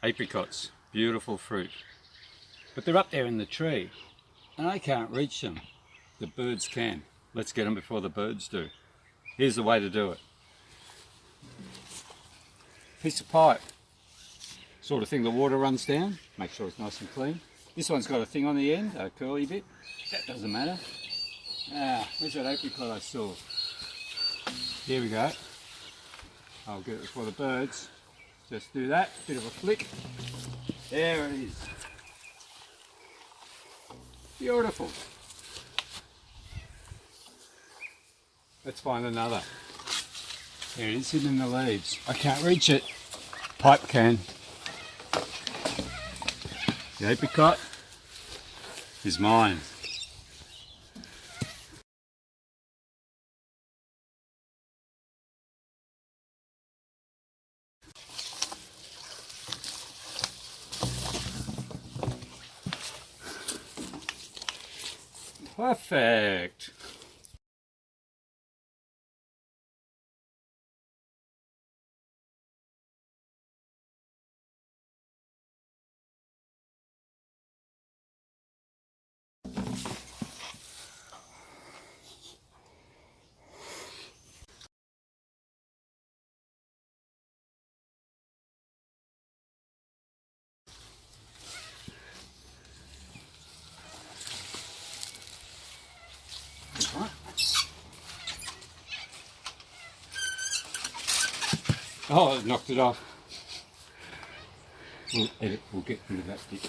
Apricots, beautiful fruit. But they're up there in the tree and I can't reach them. The birds can. Let's get them before the birds do. Here's the way to do it. Piece of pipe, sort of thing the water runs down. Make sure it's nice and clean. This one's got a thing on the end, a curly bit. That doesn't matter. Where's that apricot I saw? Here we go. I'll get it before the birds. Just do that, bit of a flick. There it is. Beautiful. Let's find another. There it is, hidden in the leaves. I can't reach it. Pipe can. The apricot is mine. Perfect. Oh, I knocked it off. We'll get rid of that bit.